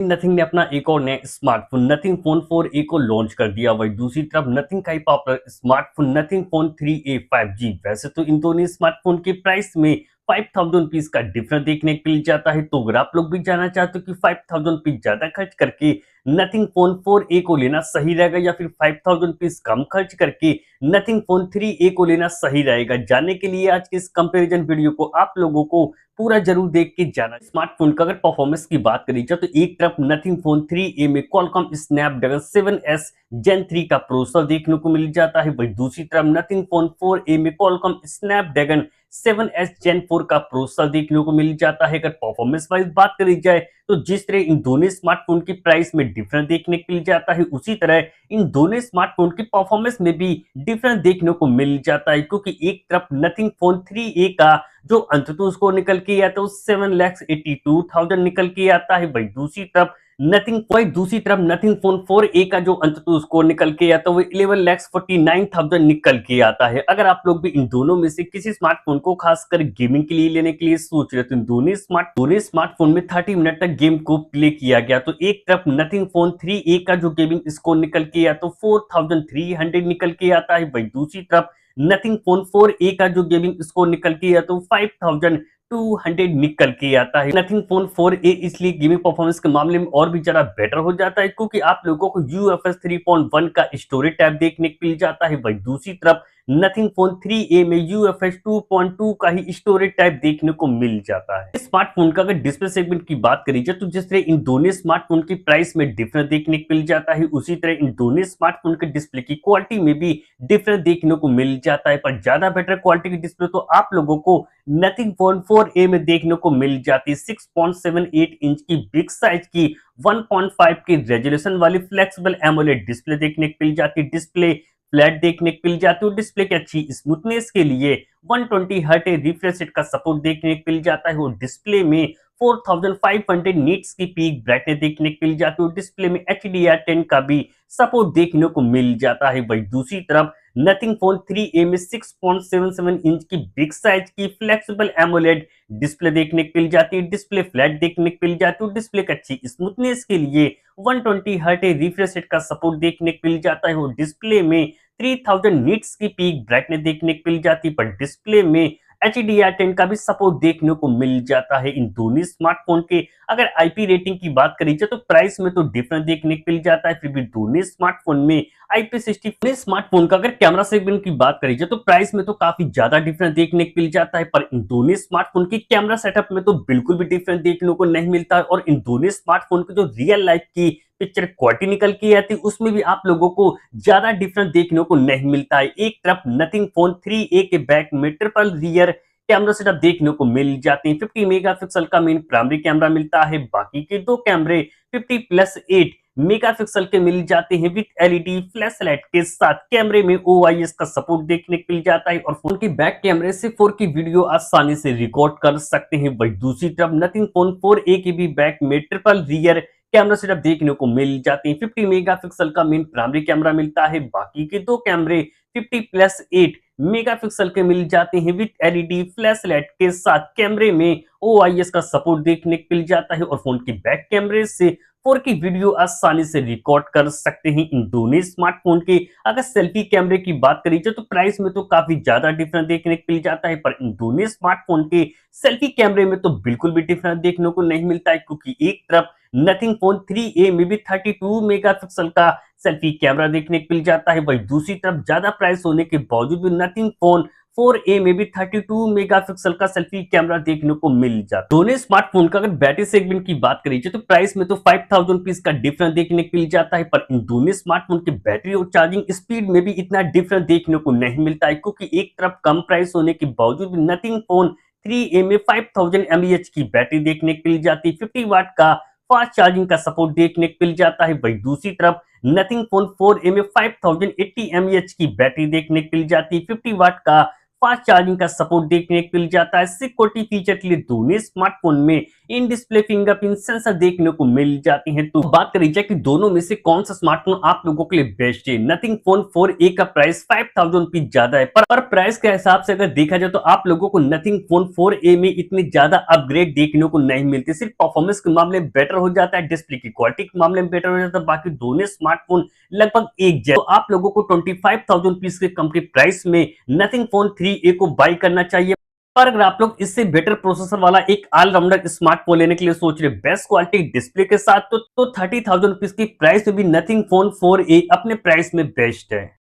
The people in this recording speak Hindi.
नथिंग ने अपना एक और नया स्मार्टफोन नथिंग फोन 4A को लॉन्च कर दिया। वही दूसरी तरफ नथिंग का ही popular smartphone Nothing phone 3A 5G। वैसे तो इन दोनों स्मार्टफोन के प्राइस में 5000 रुपीज का डिफरेंस देखने को मिल जाता है। तो अगर आप लोग भी जानना चाहते हो कि 5000 रुपीज ज्यादा खर्च करके नथिंग फोन 4A को लेना सही रहेगा या फिर 5000 रुपीज कम खर्च करके नथिंग फोन 3A को लेना सही रहेगा, जानने के लिए आज के इस कंपैरिजन वीडियो को आप लोगों को पूरा जरूर देख के जाना। स्मार्टफोन का अगर परफॉर्मेंस की बात करी जाए तो एक तरफ नथिंग फोन 3A में क्वालकॉम स्नैपड्रैगन 7S Gen 3 का प्रोसेसर देखने को मिल जाता है। वही दूसरी तरफ नथिंग फोन 4A में क्वालकॉम स्नैपड्रैगन 7S Gen 4 का प्रोसेसर देखने को मिल जाता है। अगर परफॉर्मेंस वाइज बात करी जाए तो जिस तरह इन दोनों स्मार्टफोन की प्राइस में डिफरेंस देखने को मिल जाता है, उसी तरह इन दोनों स्मार्टफोन की परफॉर्मेंस में भी डिफरेंस देखने को मिल जाता है। क्योंकि एक तरफ नथिंग फोन 3A का जो अंततः उसको निकल के आता है 7,82,000 निकल के आता है। वही दूसरी तरफ नथिंग फोन 4A का जो अंततः उसको निकल के आता है वो 11,49,000 निकल के आता है। अगर आप लोग भी इन दोनों में से किसी स्मार्टफोन को खासकर गेमिंग के लिए लेने के लिए सोच रहे हो तो इन दोनों स्मार्टफोन में 30 मिनट तक गेम को प्ले किया गया। तो एक तरफ नथिंग फोन 3A का जो गेमिंग स्कोर निकल के आता है 4,300 निकल के आता है। वही दूसरी तरफ नथिंग फोन 4A का जो गेमिंग स्कोर निकल के आता है 5,200 निकल के आता है। नथिंग फोन 4A इसलिए गेमिंग परफॉर्मेंस के मामले में और भी ज्यादा बेटर हो जाता है क्योंकि आप लोगों को UFS 3.1 का स्टोरेज टैब देखने को मिल जाता है। वही दूसरी तरफ नथिंग फोन 3A में UFS 2.2 का ही स्टोरेज टाइप देखने को मिल जाता है। स्मार्टफोन का अगर डिस्प्ले सेगमेंट की बात करी जाए तो जिस तरह इन दोनों स्मार्टफोन की प्राइस में डिफरेंस देखने को मिल जाता है, उसी तरह इन दोनों स्मार्टफोन के डिस्प्ले की क्वालिटी में भी डिफरेंस देखने को मिल जाता है। पर ज्यादा बेटर क्वालिटी की डिस्प्ले तो आप लोगों को नथिंग फोन 4A में देखने को मिल जाती है। 6.78 इंच की बिग साइज की 1.5 की रेजोल्यूशन वाली फ्लेक्सिबल एमोलेड डिस्प्ले देखने को मिल जाती है। डिस्प्ले फ्लैट देखने को मिल जाती है। डिस्प्ले की अच्छी स्मूथनेस के लिए 120 हर्ट रिफ्रेश रेट का सपोर्ट देखने को मिल जाता है और डिस्प्ले में 4500 नीट्स की पीक ब्राइटनेस देखने को मिल जाती है। डिस्प्ले में HDR10 का भी सपोर्ट देखने को मिल जाता है। वही दूसरी तरफ नथिंग फोन 3A में 6.77 इंच की बिग साइज की फ्लेक्सिबल एमोलेड डिस्प्ले देखने को मिल जाती है। डिस्प्ले फ्लैट देखने को मिल जाती है। डिस्प्ले की अच्छी स्मूथनेस के लिए 120 हर्ट रिफ्रेश रेट का सपोर्ट देखने को मिल जाता है और डिस्प्ले में 3000 नीट्स की पीक ब्राइटनेस देखने को मिल जाती है। पर डिस्प्ले में HDR10 का भी सपोर्ट देखने को मिल जाता है। इन दोनों स्मार्टफोन के अगर IP रेटिंग की बात करी जाए तो प्राइस में तो डिफरेंस देखने को मिल जाता है, फिर भी दोनों स्मार्टफोन में IP60 स्मार्टफोन का अगर कैमरा सेगमेंट की बात करी जाए तो प्राइस में तो काफी ज्यादा डिफरेंस देखने को मिल जाता है। पर इन दोनों स्मार्टफोन की कैमरा सेटअप में तो बिल्कुल भी डिफरेंस देखने को नहीं मिलता है और इन दोनों स्मार्टफोन की जो रियल लाइफ की पिक्चर क्वालिटी निकल के आती है उसमें भी आप लोगों को ज्यादा डिफरेंस देखने को नहीं मिलता है। एक तरफ नथिंग फोन 3A के बैक में ट्रिपल रियर कैमरा सेटअप देखने को मिल जाते हैं। 50 मेगापिक्सल का मेन प्राइमरी कैमरा मिलता है, बाकी के दो कैमरे 50+8 मेगापिक्सल के मिल जाते हैं विद LED फ्लैश लाइट के साथ। कैमरे में OIS का सपोर्ट देखने को मिल जाता है और फोन के बैक कैमरे से 4K वीडियो आसानी से रिकॉर्ड कर सकते हैं। वही दूसरी तरफ नथिंग फोन 4A के भी बैक में ट्रिपल रियर कैमरा सेटअप देखने को मिल जाते हैं। 50 मेगापिक्सल का मेन प्राइमरी कैमरा मिलता है, बाकी के दो कैमरे 50+8 मेगापिक्सल के मिल जाते हैं विद LED फ्लैश लाइट के साथ। कैमरे में OIS का सपोर्ट देखने को मिल जाता है और फोन के बैक कैमरे से 4K वीडियो आसानी से रिकॉर्ड कर सकते हैं। इन दोनों स्मार्टफोन के अगर सेल्फी कैमरे की बात करी जाए तो प्राइस में तो काफी ज्यादा डिफरेंस देखने को मिल जाता है, पर इन दोनों स्मार्टफोन के सेल्फी कैमरे में तो बिल्कुल भी डिफरेंस देखने को नहीं मिलता है क्योंकि एक तरफ नथिंग फोन 3A में भी 32 मेगापिक्सल का सेल्फी कैमरा देखने को मिल जाता है। वही दूसरी तरफ ज्यादा प्राइस होने के बावजूद भी नथिंग फोन 4A में भी 32 मेगापिक्सल का सेल्फी कैमरा देखने को मिल जाता है। दोनों स्मार्टफोन का अगर बैटरी सेगमेंट की बात करी जाए तो प्राइस में तो 5000 रुपीज का डिफरेंस देखने को मिल जाता है, पर इन दोनों स्मार्टफोन के बैटरी और चार्जिंग स्पीड में भी इतना डिफरेंस देखने को नहीं मिलता है क्योंकि एक तरफ कम प्राइस होने के बावजूद भी नथिंग फोन 3A में 5000 mAh की बैटरी देखने को मिल जाती है। 50 वाट का फास्ट चार्जिंग का सपोर्ट देखने को मिल जाता है। वही दूसरी तरफ नथिंग फोन 4A में 5080 mAh की बैटरी देखने को मिल जाती है। 50 वाट का फास्ट चार्जिंग का सपोर्ट देखने को मिल जाता है। सिक्योरिटी फीचर के लिए दोनों स्मार्टफोन में इन डिस्प्ले फिंगरप्रिंट सेंसर देखने को मिल जाती हैं। तो बात करी जाए कि दोनों में से कौन सा स्मार्टफोन आप लोगों के लिए बेस्ट है। नथिंग फोन 4a का प्राइस 5000 रुपीज ज्यादा है, पर प्राइस के हिसाब से अगर देखा जाए तो आप लोगों को नथिंग फोन 4a में इतनी ज्यादा अपग्रेड देखने को नहीं मिलती। सिर्फ परफॉर्मेंस के मामले में बेटर हो जाता है, डिस्प्ले की क्वालिटी के मामले में बेटर हो जाता है, बाकी दोनों स्मार्टफोन लगभग एक जैसे। तो आप लोगों को 25,000 रुपीज के कम के प्राइस में नथिंग फोन 3a को बाई करना चाहिए। पर अगर आप लोग इससे बेटर प्रोसेसर वाला एक ऑलराउंडर स्मार्टफोन लेने के लिए सोच रहे बेस्ट क्वालिटी डिस्प्ले के साथ, तो 30,000 रुपीज की प्राइस में भी नथिंग फोन 4a अपने प्राइस में बेस्ट है।